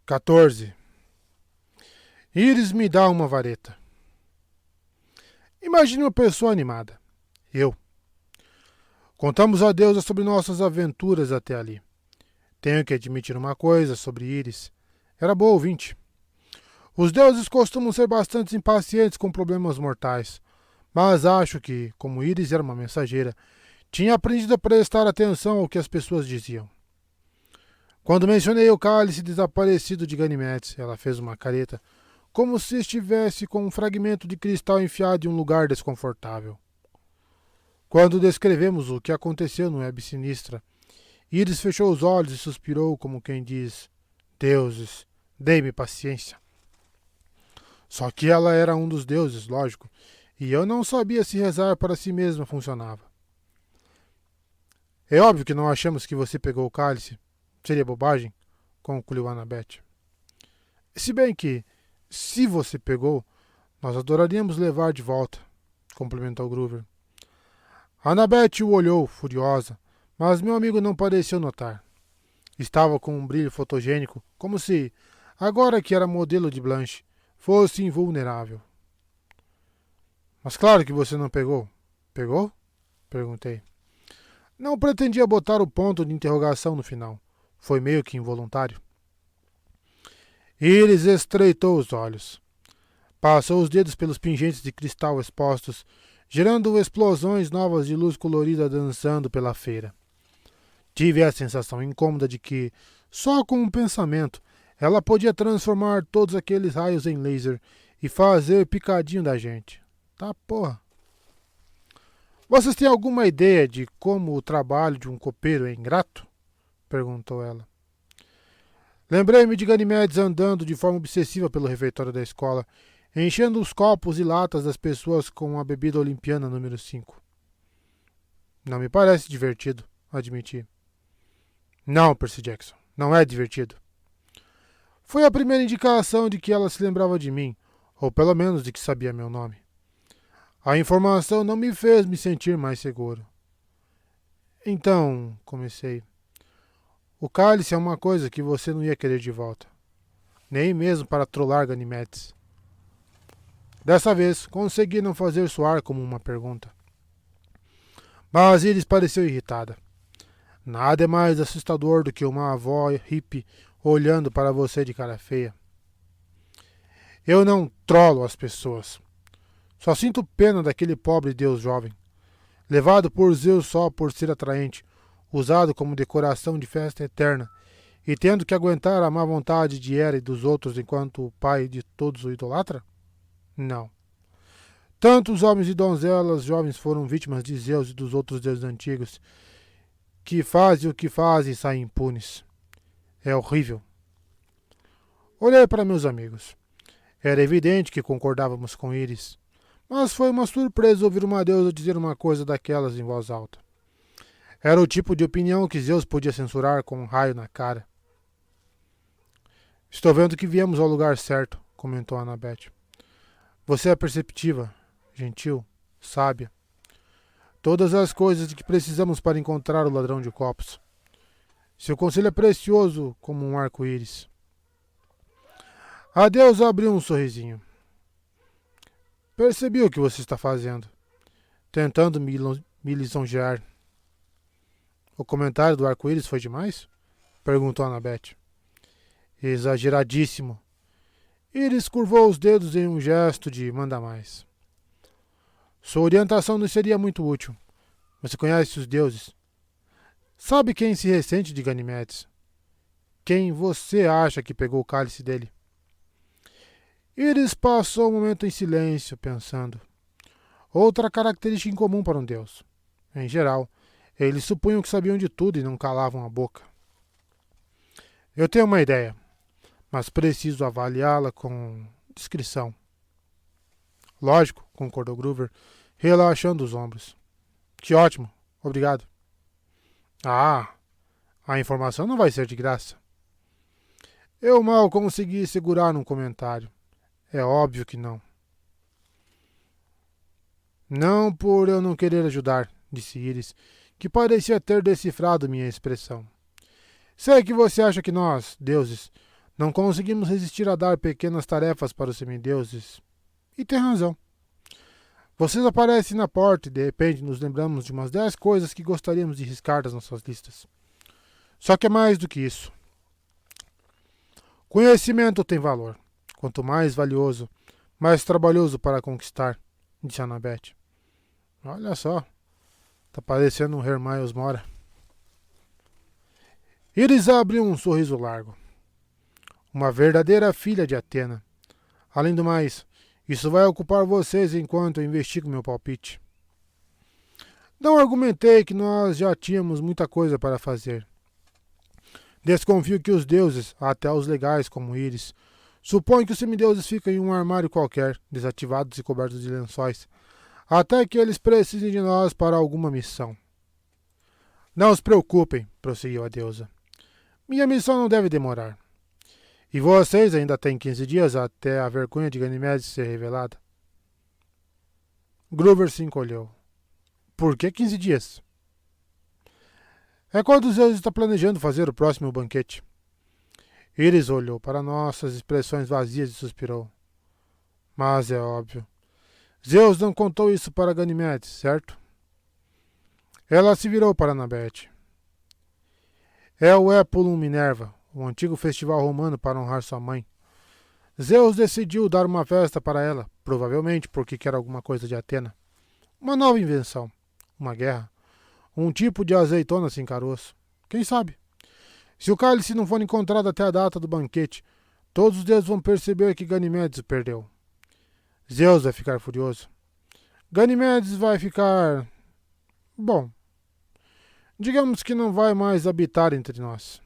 14. Íris me dá uma vareta. Imagine uma pessoa animada. Eu. Contamos a Deus sobre nossas aventuras até ali. Tenho que admitir uma coisa sobre Íris. Era boa ouvinte. Os deuses costumam ser bastante impacientes com problemas mortais, mas acho que, como Íris era uma mensageira, tinha aprendido a prestar atenção ao que as pessoas diziam. Quando mencionei o cálice desaparecido de Ganimedes, ela fez uma careta, como se estivesse com um fragmento de cristal enfiado em um lugar desconfortável. Quando descrevemos o que aconteceu no Web Sinistra, Íris fechou os olhos e suspirou como quem diz: Deuses, dei-me paciência. Só que ela era um dos deuses, lógico, e eu não sabia se rezar para si mesma funcionava. É óbvio que não achamos que você pegou o cálice. Seria bobagem, concluiu Annabeth. Se bem que, se você pegou, nós adoraríamos levar de volta, complementou Groover. Annabeth o olhou, furiosa, mas meu amigo não pareceu notar. Estava com um brilho fotogênico, como se, agora que era modelo de Blanche, fosse invulnerável. Mas claro que você não pegou. Pegou? Perguntei. Não pretendia botar o ponto de interrogação no final. Foi meio que involuntário. Íris estreitou os olhos. Passou os dedos pelos pingentes de cristal expostos, gerando explosões novas de luz colorida dançando pela feira. Tive a sensação incômoda de que, só com um pensamento, ela podia transformar todos aqueles raios em laser e fazer picadinho da gente. Tá porra. Vocês têm alguma ideia de como o trabalho de um copeiro é ingrato? Perguntou ela. Lembrei-me de Ganimedes andando de forma obsessiva pelo refeitório da escola, enchendo os copos e latas das pessoas com a bebida olimpiana número 5. Não me parece divertido, admiti. Não, Percy Jackson, não é divertido. Foi a primeira indicação de que ela se lembrava de mim, ou pelo menos de que sabia meu nome. A informação não me fez me sentir mais seguro. Então, comecei. O cálice é uma coisa que você não ia querer de volta. Nem mesmo para trollar Ganimedes. Dessa vez, consegui não fazer soar como uma pergunta. Mas Iris pareceu irritada. Nada é mais assustador do que uma avó hippie olhando para você de cara feia. Eu não trolo as pessoas. Só sinto pena daquele pobre deus jovem, levado por Zeus só por ser atraente, usado como decoração de festa eterna, e tendo que aguentar a má vontade de Hera e dos outros enquanto o pai de todos o idolatra? Não. Tantos homens e donzelas jovens foram vítimas de Zeus e dos outros deuses antigos, que fazem o que fazem e saem impunes. É horrível. Olhei para meus amigos. Era evidente que concordávamos com Íris, mas foi uma surpresa ouvir uma deusa dizer uma coisa daquelas em voz alta. Era o tipo de opinião que Zeus podia censurar com um raio na cara. Estou vendo que viemos ao lugar certo, comentou Annabeth. Você é perceptiva, gentil, sábia. Todas as coisas de que precisamos para encontrar o ladrão de copos. Seu conselho é precioso como um arco-íris. A deusa abriu um sorrisinho. Percebi o que você está fazendo, tentando me lisonjear. O comentário do arco-íris foi demais? Perguntou Annabeth. Exageradíssimo. Íris curvou os dedos em um gesto de manda mais. Sua orientação não seria muito útil. Você conhece os deuses. Sabe quem se ressente de Ganimedes? Quem você acha que pegou o cálice dele? Íris passou um momento em silêncio, pensando. Outra característica incomum para um deus. Em geral, eles supunham que sabiam de tudo e não calavam a boca. Eu tenho uma ideia, mas preciso avaliá-la com discrição. Lógico, concordou Groover, relaxando os ombros. Que ótimo, obrigado. Ah, a informação não vai ser de graça. Eu mal consegui segurar um comentário. É óbvio que não. Não por eu não querer ajudar, disse Íris, que parecia ter decifrado minha expressão. Sei que você acha que nós, deuses, Não conseguimos resistir a dar pequenas tarefas para os semideuses. E tem razão. Vocês aparecem na porta e de repente nos lembramos de umas 10 coisas que gostaríamos de riscar das nossas listas. Só que é mais do que isso. Conhecimento tem valor. Quanto mais valioso, mais trabalhoso para conquistar, disse Annabeth. Olha só, tá parecendo um Hermione Mora. Iris abriu um sorriso largo. Uma verdadeira filha de Atena. Além do mais, isso vai ocupar vocês enquanto eu investigo meu palpite. Não argumentei que nós já tínhamos muita coisa para fazer. Desconfio que os deuses, até os legais como Íris, supõem que os semideuses ficam em um armário qualquer, desativados e cobertos de lençóis, até que eles precisem de nós para alguma missão. Não se preocupem, prosseguiu a deusa. Minha missão não deve demorar. E vocês ainda têm 15 dias até a vergonha de Ganimedes ser revelada. Groover se encolheu. Por que 15 dias? É quando Zeus está planejando fazer o próximo banquete. Íris olhou para nossas expressões vazias e suspirou. Mas é óbvio. Zeus não contou isso para Ganimedes, certo? Ela se virou para Annabeth. É o Epulum Minerva, um antigo festival romano para honrar sua mãe. Zeus decidiu dar uma festa para ela, provavelmente porque quer alguma coisa de Atena. Uma nova invenção, uma guerra, um tipo de azeitona sem caroço. Quem sabe? Se o cálice não for encontrado até a data do banquete, todos os deuses vão perceber que Ganimedes o perdeu. Zeus vai ficar furioso. Ganimedes vai ficar... Bom, digamos que não vai mais habitar entre nós.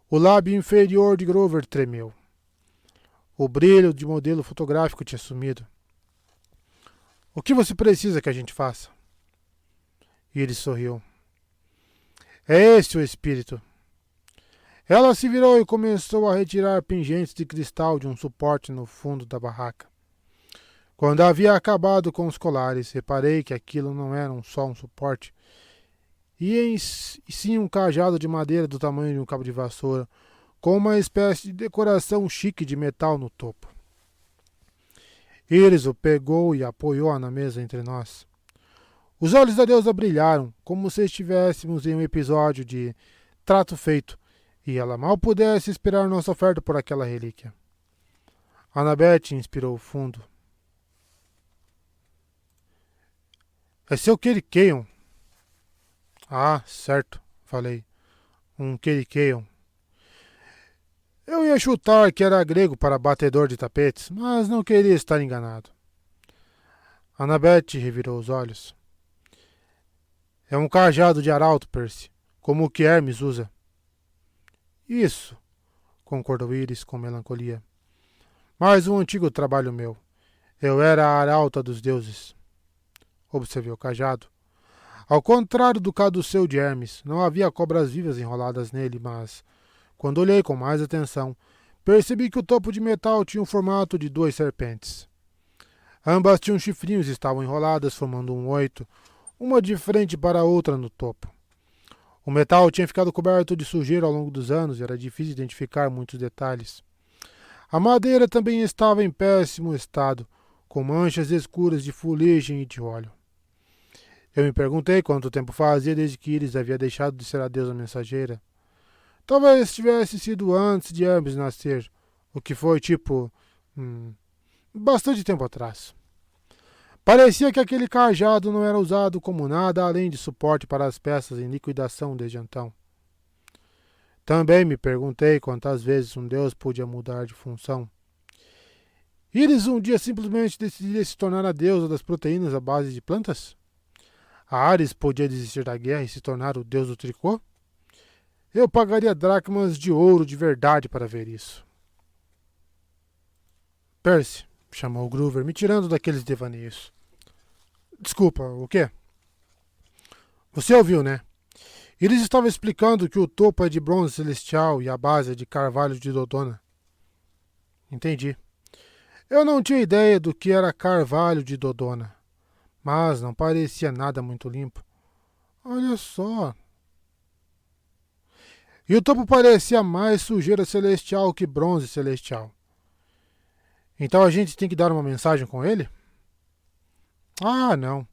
O lábio inferior de Groover tremeu. O brilho de modelo fotográfico tinha sumido. O que você precisa que a gente faça? Iris sorriu. É esse o espírito. Ela se virou e começou a retirar pingentes de cristal de um suporte no fundo da barraca. Quando havia acabado com os colares, reparei que aquilo não era só um suporte, e sim um cajado de madeira do tamanho de um cabo de vassoura, com uma espécie de decoração chique de metal no topo. Iris o pegou e apoiou na mesa entre nós. Os olhos da deusa brilharam, como se estivéssemos em um episódio de Trato Feito, e ela mal pudesse esperar nossa oferta por aquela relíquia. Annabeth inspirou fundo. É seu Kerikeion. Ah, certo, falei. Um Kerikeion. Eu ia chutar que era grego para batedor de tapetes, mas não queria estar enganado. Annabeth revirou os olhos. É um cajado de arauto, Percy, como o que Hermes usa. Isso, concordou Iris com melancolia. Mais um antigo trabalho meu. Eu era a arauta dos deuses. Observei o cajado. Ao contrário do caduceu de Hermes, não havia cobras vivas enroladas nele, mas, quando olhei com mais atenção, percebi que o topo de metal tinha o formato de 2 serpentes. Ambas tinham chifrinhos e estavam enroladas, formando um 8, uma de frente para a outra no topo. O metal tinha ficado coberto de sujeira ao longo dos anos e era difícil identificar muitos detalhes. A madeira também estava em péssimo estado, com manchas escuras de fuligem e de óleo. Eu me perguntei quanto tempo fazia desde que Iris havia deixado de ser a deusa mensageira. Talvez tivesse sido antes de Hermes nascer, o que foi bastante tempo atrás. Parecia que aquele cajado não era usado como nada além de suporte para as peças em liquidação desde então. Também me perguntei quantas vezes um deus podia mudar de função. Iris um dia simplesmente decidiria se tornar a deusa das proteínas à base de plantas? A Ares podia desistir da guerra e se tornar o deus do tricô? Eu pagaria dracmas de ouro de verdade para ver isso. Percy, chamou Groover, me tirando daqueles devaneios. Desculpa, o quê? Você ouviu, né? Eles estavam explicando que o topo é de bronze celestial e a base é de carvalho de Dodona. Entendi. Eu não tinha ideia do que era carvalho de Dodona, mas não parecia nada muito limpo. Olha só. E o topo parecia mais sujeira celestial que bronze celestial. Então a gente tem que dar uma mensagem com ele? Ah, não.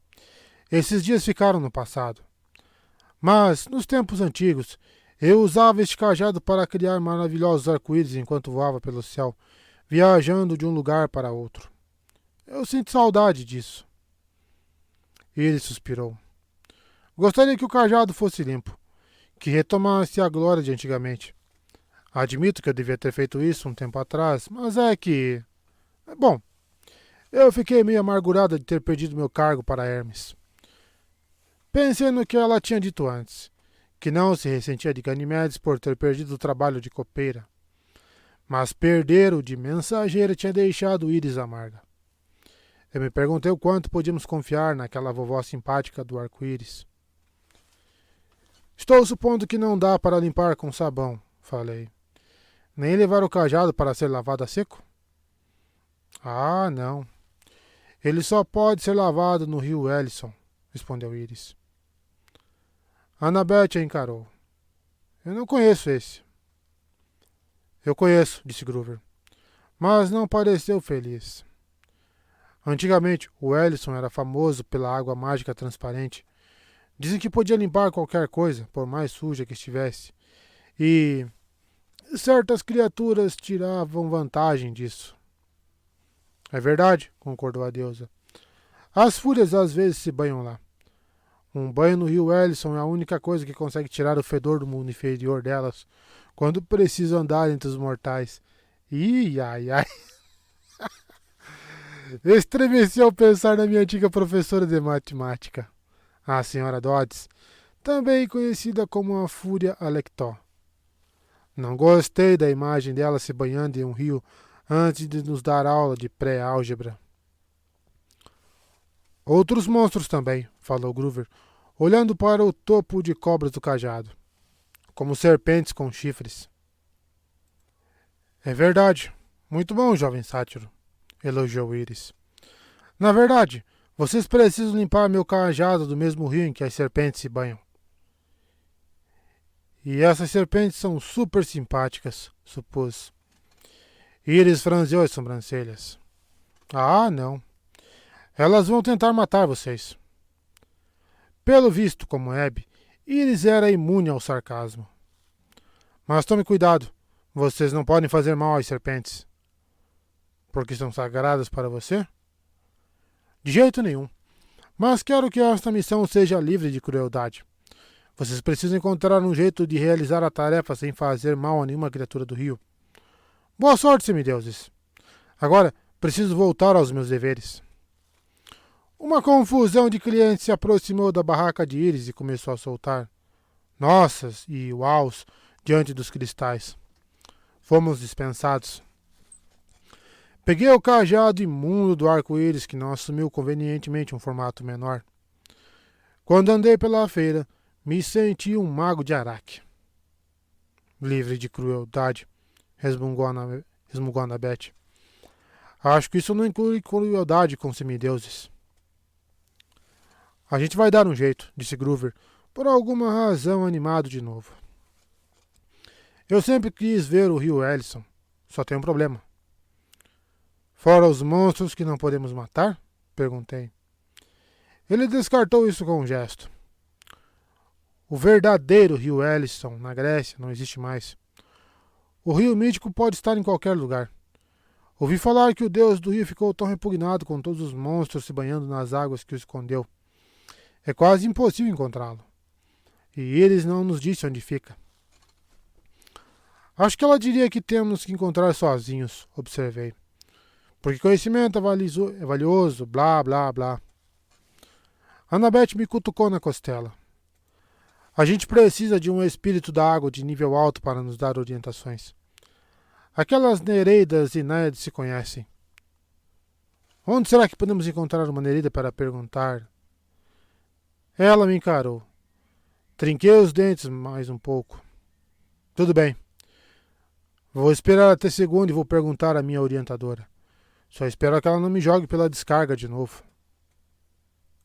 Esses dias ficaram no passado. Mas, nos tempos antigos, eu usava este cajado para criar maravilhosos arco-íris enquanto voava pelo céu, viajando de um lugar para outro. Eu sinto saudade disso. Ele suspirou. Gostaria que o cajado fosse limpo, que retomasse a glória de antigamente. Admito que eu devia ter feito isso um tempo atrás, mas é que... Bom, eu fiquei meio amargurada de ter perdido meu cargo para Hermes. Pensei no que ela tinha dito antes, que não se ressentia de Ganimedes por ter perdido o trabalho de copeira. Mas perder o de mensageira tinha deixado Íris amarga. Eu me perguntei o quanto podíamos confiar naquela vovó simpática do arco-íris. Estou supondo que não dá para limpar com sabão, falei. Nem levar o cajado para ser lavado a seco? Ah, não. Ele só pode ser lavado no rio Ellison, respondeu Íris. Annabeth a encarou. Eu não conheço esse. Eu conheço, disse Groover, mas não pareceu feliz. Antigamente, o Ellison era famoso pela água mágica transparente. Dizem que podia limpar qualquer coisa, por mais suja que estivesse. E certas criaturas tiravam vantagem disso. É verdade, concordou a deusa. As fúrias às vezes se banham lá. Um banho no rio Ellison é a única coisa que consegue tirar o fedor do mundo inferior delas, quando precisam andar entre os mortais. Ih, ai, ai. Estremeci ao pensar na minha antiga professora de matemática, a senhora Dodds, também conhecida como a Fúria Alectó. Não gostei da imagem dela se banhando em um rio antes de nos dar aula de pré-álgebra. Outros monstros também, falou Groover, olhando para o topo de cobras do cajado, como serpentes com chifres. É verdade. Muito bom, jovem sátiro, elogiou Íris. Na verdade, vocês precisam limpar meu cajado do mesmo rio em que as serpentes se banham. E essas serpentes são super simpáticas, supôs. Íris franziu as sobrancelhas. Ah, não. Elas vão tentar matar vocês. Pelo visto, como Abby, Íris era imune ao sarcasmo. Mas tome cuidado, vocês não podem fazer mal às serpentes. Porque são sagradas para você? De jeito nenhum. Mas quero que esta missão seja livre de crueldade. Vocês precisam encontrar um jeito de realizar a tarefa sem fazer mal a nenhuma criatura do rio. Boa sorte, semideuses. Agora, preciso voltar aos meus deveres. Uma confusão de clientes se aproximou da barraca de Íris e começou a soltar nossas e uaus diante dos cristais. Fomos dispensados. Peguei o cajado imundo do arco-íris que não assumiu convenientemente um formato menor. Quando andei pela feira, me senti um mago de Araque. Livre de crueldade, resmungou Annabeth. Acho que isso não inclui crueldade com semideuses. A gente vai dar um jeito, disse Groover, por alguma razão animado de novo. Eu sempre quis ver o rio Ellison. Só tem um problema. Fora os monstros que não podemos matar? Perguntei. Ele descartou isso com um gesto. O verdadeiro rio Ellison, na Grécia, não existe mais. O rio mítico pode estar em qualquer lugar. Ouvi falar que o deus do rio ficou tão repugnado com todos os monstros se banhando nas águas que o escondeu. É quase impossível encontrá-lo. E eles não nos disse onde fica. Acho que ela diria que temos que encontrar sozinhos, observei. Porque conhecimento é valioso, blá, blá, blá. Annabeth me cutucou na costela. A gente precisa de um espírito da água de nível alto para nos dar orientações. Aquelas nereidas e Naiades se conhecem. Onde será que podemos encontrar uma nereida para perguntar? Ela me encarou. Trinquei os dentes mais um pouco. Tudo bem. Vou esperar até segunda e vou perguntar à minha orientadora. Só espero que ela não me jogue pela descarga de novo.